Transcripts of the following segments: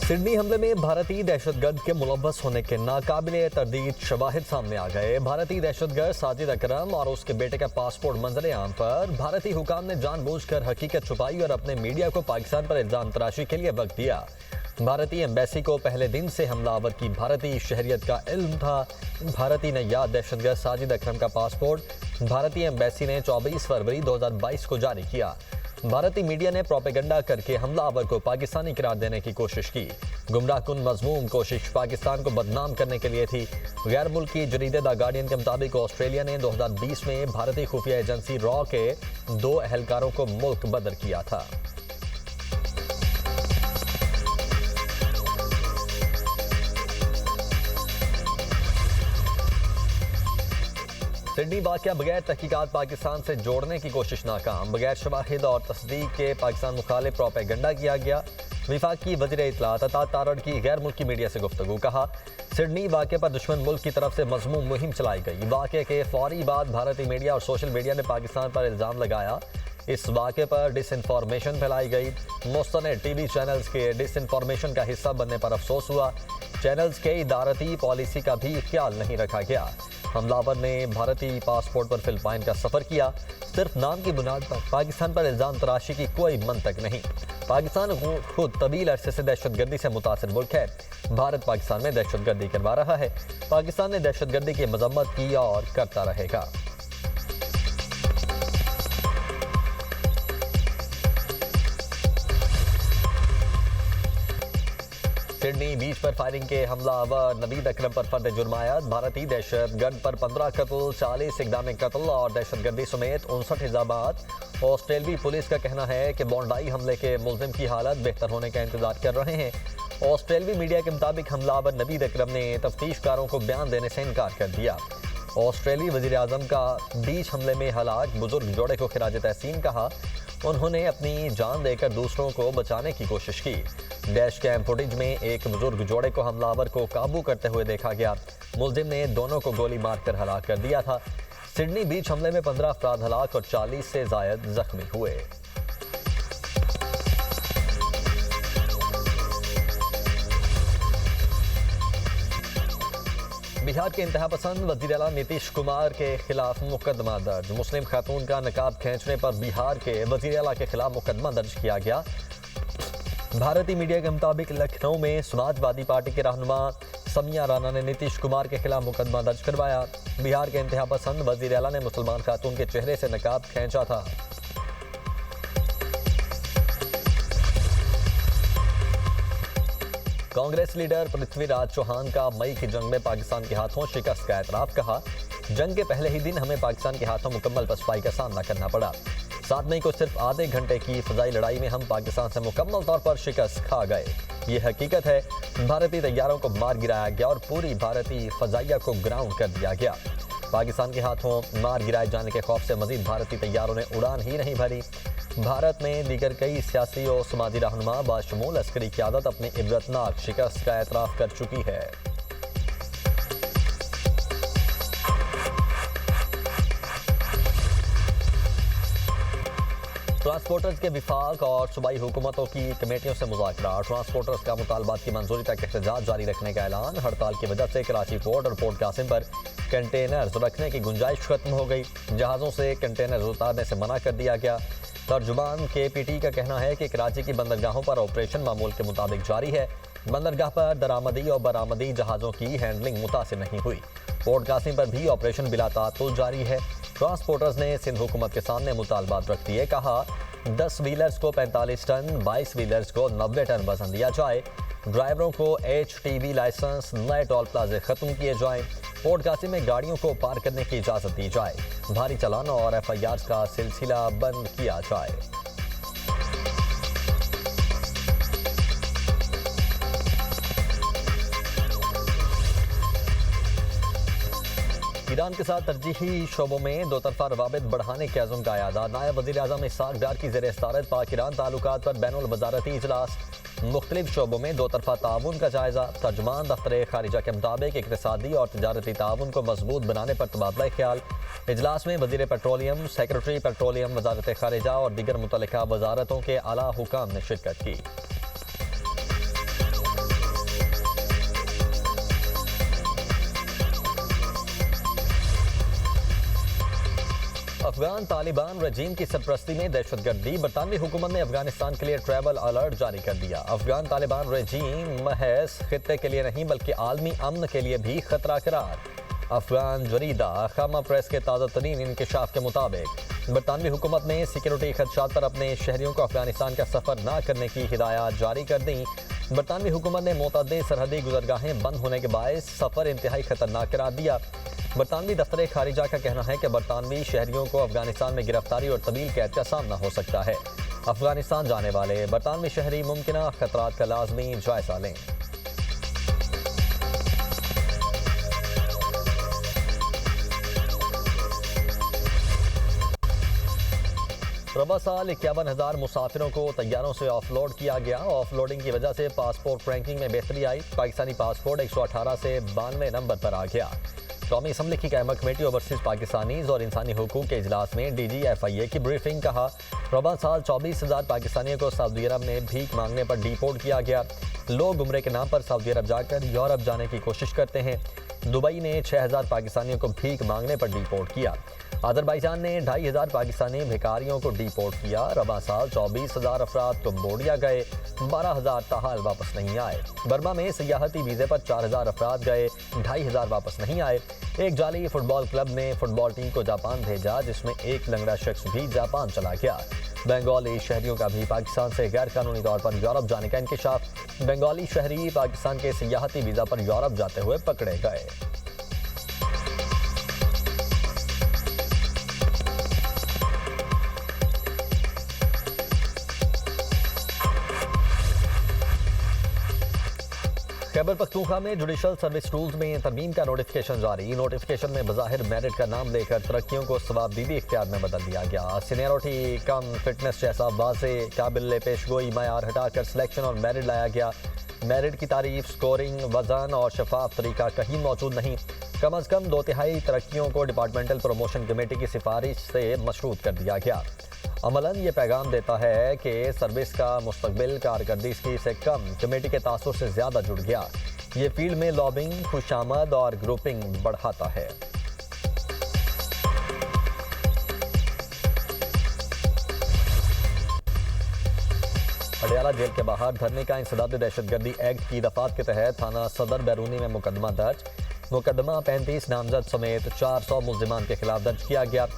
Sydney हमले में भारतीय दहशतगर्द के मुलव्वस होने के नाकाबिले तरदीद शवाहिद सामने आ गए। भारतीय दहशतगर्द साजिद अकरम और उसके बेटे का पासपोर्ट मंजर आम पर भारतीय हुकाम ने जानबूझकर हकीकत छुपाई और अपने मीडिया को पाकिस्तान पर इल्जाम तराशी के लिए वक्त दिया। भारतीय एम्बेसी को पहले दिन से हमलावर की भारतीय शहरियत का इल्म था। भारतीय नैयाद दहशतगर्द साजिद अकरम का पासपोर्ट भारतीय एम्बेसी ने 24 फरवरी 2022 को जारी किया। भारतीय मीडिया ने प्रोपेगेंडा करके हमलावर को पाकिस्तानी करार देने की कोशिश की। गुमराहकुन मजमूम कोशिश पाकिस्तान को बदनाम करने के लिए थी। गैर मुल्की जरीदे द गार्डियन के मुताबिक ऑस्ट्रेलिया ने 2020 में भारतीय खुफिया एजेंसी रॉ के 2 एहलकारों को मुल्क बदर किया था। सिडनी वाक़या बगैर तहकीकात पाकिस्तान से जोड़ने की कोशिश नाकाम। बगैर शवाहिद और तस्दीक के पाकिस्तान मुखालिफ प्रोपेगेंडा किया गया। वफाकी वज़ीर इत्तलात अता तारड़ की गैर मुल्की मीडिया से गुफ्तगू। कहा, सिडनी वाक़े पर दुश्मन मुल्क की तरफ से मज़मूम मुहिम चलाई गई। वाक़े के फौरी बाद भारतीय मीडिया और सोशल मीडिया ने पाकिस्तान पर इल्ज़ाम लगाया। इस वाक़े पर डिसइंफॉर्मेशन फैलाई गई। मुस्तनद टीवी चैनल्स के डिसइंफॉर्मेशन का हिस्सा बनने पर अफसोस हुआ। चैनल्स के इदारती पॉलिसी का भी ख्याल नहीं रखा गया। हमलावर ने भारतीय पासपोर्ट पर फिलिपाइन का सफ़र किया। सिर्फ नाम की बुनियाद पर पाकिस्तान पर इल्ज़ाम तराशी की कोई मंतक नहीं। पाकिस्तान खुद तवील अरसे से दहशतगर्दी से मुतासिर मुल्क है। भारत पाकिस्तान में दहशतगर्दी करवा रहा है। पाकिस्तान ने दहशतगर्दी की मजम्मत की और करता रहेगा। सिडनी बीच पर फायरिंग के हमलावर नवीद अकरम पर फर्द जुर्मायत। भारतीय दहशतगर्द पर 15 कत्ल, 40 इक़दाम कत्ल और दहशतगर्दी समेत 59 इल्ज़ामात। ऑस्ट्रेलवी पुलिस का कहना है कि बॉन्डाई हमले के मुल्ज़िम की हालत बेहतर होने का इंतजार कर रहे हैं। ऑस्ट्रेलवी मीडिया के मुताबिक हमलावर नवीद अकरम ने तफ्तीशकारों को बयान देने से इनकार कर दिया। ऑस्ट्रेलियाई वज़ीर आज़म का बीच हमले में हलाक बुजुर्ग जोड़े को खिराज तहसीन कहा। उन्होंने अपनी जान देकर दूसरों को बचाने की कोशिश की। डैश कैम फुटेज में एक बुजुर्ग जोड़े को हमलावर को काबू करते हुए देखा गया। मुल्जिम ने दोनों को गोली मारकर हलाक कर दिया था। सिडनी बीच हमले में 15 अफराद हलाक और 40 से ज़ायद जख्मी हुए। बिहार के इंतहा पसंद वज़ीर आला नीतीश कुमार के खिलाफ मुकदमा दर्ज। मुस्लिम खातून का नकाब खींचने पर बिहार के वज़ीर आला के खिलाफ मुकदमा दर्ज किया गया। भारतीय मीडिया के मुताबिक लखनऊ में समाजवादी पार्टी के रहनुमा समिया राना ने नीतीश कुमार के खिलाफ मुकदमा दर्ज करवाया। बिहार के इंतहा पसंद वज़ीर आला ने मुसलमान खातून के चेहरे से नकाब खींचा था। कांग्रेस लीडर पृथ्वीराज चौहान का मई की जंग में पाकिस्तान के हाथों शिकस्त का एतराफ़। कहा, जंग के पहले ही दिन हमें पाकिस्तान के हाथों मुकम्मल पसपाई का सामना करना पड़ा। 7 मई को सिर्फ आधे घंटे की फ़िज़ाई लड़ाई में हम पाकिस्तान से मुकम्मल तौर पर शिकस्त खा गए। ये हकीकत है। भारतीय तैयारों को मार गिराया गया और पूरी भारतीय फ़ज़ाइया को ग्राउंड कर दिया गया। पाकिस्तान के हाथों मार गिराए जाने के खौफ से मज़ीद भारतीय तैयारों ने उड़ान ही नहीं भरी। भारत में दीगर कई सियासी और समाजी रहनुमा बाशमूल अस्करी क़यादत अपनी इबरतनाक शिकस्त का एतराफ़ कर चुकी है। ट्रांसपोर्टर्स के विफाक और सूबाई हुकूमतों की कमेटियों से मुज़ाकरा। ट्रांसपोर्टर्स का मुतालबात की मंजूरी तक एहतजाज जारी रखने का ऐलान। हड़ताल की वजह से कराची पोर्ट और पोर्ट कासिम पर कंटेनर्स रखने की गुंजाइश खत्म हो गई। जहाज़ों से कंटेनर्स उतारने से मना कर दिया गया। तर्जुमान KPT का कहना है कि कराची की बंदरगाहों पर ऑपरेशन मामूल के मुताबिक जारी है। बंदरगाह पर दरामदी और बरामदी जहाज़ों की हैंडलिंग मुतासिर नहीं हुई। पोर्ट कासिम पर भी ऑपरेशन बिला तातुल जारी है। ट्रांसपोर्टर्स ने सिंध हुकूमत के सामने मुतालबात रख दिए। कहा, 10 व्हीलर्स को 45 टन, 22 व्हीलर्स को 90 टन वजन दिया जाए। ड्राइवरों को HTV लाइसेंस, नए टोल प्लाजे खत्म किए जाएं। पोर्ट कासिम में गाड़ियों को पार करने की इजाज़त दी जाए। भारी चालान और FIRs का सिलसिला बंद किया जाए। ईरान के साथ तरजीही शोबों में दो तरफा रवाबित बढ़ाने के अज़म का यादा। नायब वज़ीर आज़म इसहाक डार की ज़ेर सदारत पाक ईरान ताल्लुकात पर बैनुल वज़ारती इजलास। मुख्तलिफ शोबों में दो तरफा ताउन का जायज़ा। तर्जुमान दफ्तर खारिजा के मुताबिक इक़्तिसादी और तिजारती ताउन को मजबूत बनाने पर तबादला ख्याल। इजलास में वज़ीर पेट्रोलियम, सेक्रेटरी पेट्रोलियम, वज़ारत खारिजा और दीगर मुतल्लिका वज़ारतों के आला हुकाम ने शिरकत की। अफगान तालिबान रजीम की सरपरस्ती में दहशतगर्दी, बरतानवी हुकूमत ने अफगानिस्तान के लिए ट्रैवल अलर्ट जारी कर दिया। अफगान तालिबान रजीम महज खित्ते के लिए नहीं बल्कि आलमी अमन के लिए भी खतरा करार। अफगान जरीदा खामा प्रेस के ताज़ा तरीन इंकशाफ के मुताबिक बरतानवी हुकूमत ने सिक्योरिटी खदशात पर अपने शहरियों को अफगानिस्तान का सफ़र न करने की हिदायत जारी कर दी। बरतानवी हुकूमत ने मोतअद्दिद सरहदी गुजरगाहें बंद होने के बायस सफ़र इंतहाई खतरनाक करार दिया। बरतानवी दफ्तर खारिजा का कहना है कि बरतानवी शहरियों को अफगानिस्तान में गिरफ्तारी और तवील कैद का सामना हो सकता है। अफगानिस्तान जाने वाले बरतानवी शहरी मुमकिन खतरात का लाजमी जायजा लें। रबा साल 51,000 मुसाफिरों को तैयारों से ऑफलोड किया गया। ऑफलोडिंग की वजह से पासपोर्ट रैंकिंग में बेहतरी आई। पाकिस्तानी पासपोर्ट 118 से 92 नंबर पर आ गया। कौमी असम्बली की कायमा कमेटी ओवरसीज पाकिस्तानीज और इंसानी हुकूक के इजलास में DGFIA की ब्रीफिंग। कहा, रबा साल 24,000 पाकिस्तानियों को सऊदी अरब में भीख मांगने पर डिपोर्ट किया गया। लोग उम्रे के नाम पर सऊदी अरब जाकर यूरोप जाने की कोशिश करते हैं। दुबई ने 6,000 पाकिस्तानियों को भीख मांगने पर डिपोर्ट किया। अजरबैजान ने 2,500 पाकिस्तानी भिखारियों को डिपोर्ट किया। रबा साल 24,000 अफराद कम्बोडिया गए, 12,000 ताहाल वापस नहीं आए। बर्मा में सियाहती वीज़े पर 4,000 अफराद गए, 2,500 वापस नहीं आए। एक जाली फुटबॉल क्लब ने फुटबॉल टीम को जापान भेजा, जिसमें एक लंगड़ा शख्स भी जापान चला गया। बंगाली शहरियों का भी पाकिस्तान से गैर कानूनी तौर पर यूरोप जाने का इंकशाफ। बंगाली शहरी पाकिस्तान के सियाहती वीज़ा पर यूरोप जाते हुए पकड़े गए। खैबर पख्तूनख्वा में जुडिशल सर्विस रूल्स में तरमीम का नोटिफिकेशन जारी। नोटिफिकेशन में बज़ाहिर मेरिट का नाम लेकर तरक्कियों को सवाबदीदी इख्तियार में बदल दिया गया। सीनियरिटी कम फिटनेस जैसा वाज़े काबिल पेशगोई मयार हटाकर सिलेक्शन और मेरिट लाया गया। मेरिट की तारीफ, स्कोरिंग, वज़न और शफाफ तरीका कहीं मौजूद नहीं। कम अज़ कम 2/3 तरक्कियों को डिपार्टमेंटल प्रमोशन कमेटी की सिफारिश से मशरूत कर दिया गया। अमलन ये पैगाम देता है कि सर्विस का मुस्तकबिल कारकर्दगी से कम कमेटी के तासुर से ज़्यादा जुड़ गया। ये फील्ड में लॉबिंग, खुशामद और ग्रुपिंग बढ़ाता है। अडयाला जेल के बाहर धरने का इंसदाद दहशतगर्दी एक्ट की दफात के तहत थाना सदर बैरूनी में मुकदमा दर्ज। मुकदमा 35 नामजद समेत 400 मुल्जिमान के खिलाफ दर्ज किया गया।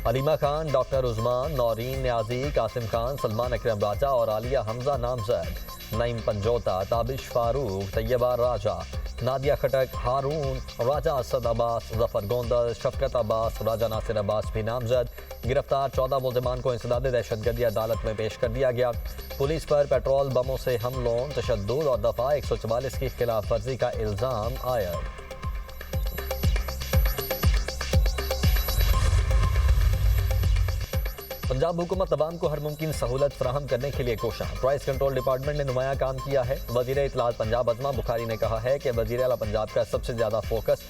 अलीमा खान, डॉक्टर उस्मान, नौरीन न्याजी, कासिम खान, सलमान अकरम राजा और आलिया हमजा नामजद, नईम पंजोता, ताबिश फारूक, तैयबा राजा, नादिया खटक, हारून राजा, असद अब्बास, जफर गोंदल, शफकत अब्बास, राजा नासिर अब्बास भी नामजद। गिरफ्तार 14 मुल्जिमान को इंसदाद दहशतगर्दी अदालत में पेश कर दिया गया। पुलिस पर पेट्रोल बमों से हमलों, तशद्दुद और दफ़ा 144 की खिलाफ वर्जी का इल्ज़ाम आया। पंजाब हुकूमत अवाम को हर मुमकिन सहूलत फराहम करने के लिए कोशां। प्राइस कंट्रोल डिपार्टमेंट ने नुमाया काम किया है। वज़ीर इत्तलात पंजाब अज़मा बुखारी ने कहा है कि वज़ीर आला पंजाब का सबसे ज़्यादा फोकस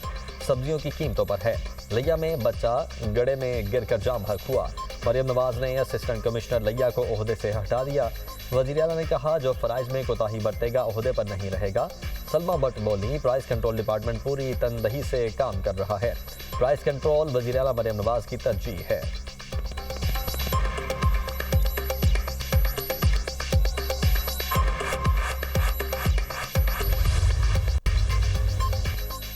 सब्जियों की कीमतों पर है। लिया में बच्चा गड़े में गिर कर जाम हक हुआ। मरियम नवाज ने असिस्टेंट कमिश्नर लिया को ओहदे से हटा दिया। वज़ीर आला ने कहा, जो फ़राइज़ में कोताही बरतेगा ओहदे पर नहीं रहेगा। सलमा भट्ट बोली, प्राइस कंट्रोल डिपार्टमेंट पूरी तनदही से काम कर रहा है। प्राइस कंट्रोल वज़ीर आला मरियम नवाज की तरजीह है।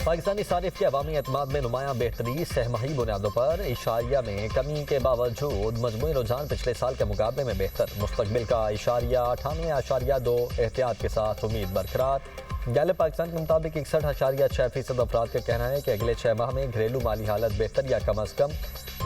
पाकिस्तानी सारिफ के अवामी एतमाद में नुमायां बेहतरी। सहमाही बुनियादों पर इशारिया में कमी के बावजूद मजमूई रुझान पिछले साल के मुकाबले में बेहतर। मुस्तकबिल का इशारिया 98.2, एहतियात के साथ उम्मीद बरकरार। गैलप पाकिस्तान के मुताबिक 61.6% अफराद का कहना है कि अगले 6 माह में घरेलू माली हालत बेहतर या कम अज़ कम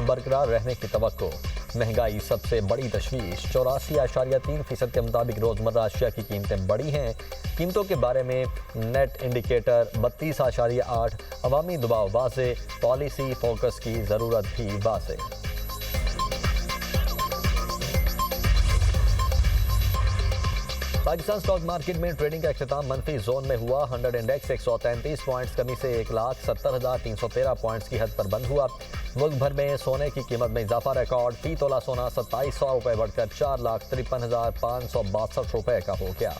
बरकरार रहने की तवक्को। महंगाई सबसे बड़ी तशवीश। 84.3% के मुताबिक रोज़मर्रा अशिया की कीमतें बढ़ी हैं। कीमतों के बारे में नेट इंडिकेटर 32.8। अवामी दबाव वाज़े, पॉलिसी फोकस की ज़रूरत भी वाज़े। पाकिस्तान स्टॉक मार्केट में ट्रेडिंग का इख्तिताम मनफी जोन में हुआ। 100 इंडेक्स 133 पॉइंट्स कमी से 1,70,313 पॉइंट्स की हद पर बंद हुआ। मुल्क भर में सोने की कीमत में इजाफा। रिकॉर्ड फी तोला सोना 2700 रुपये बढ़कर 4,53,562 रुपये का हो गया।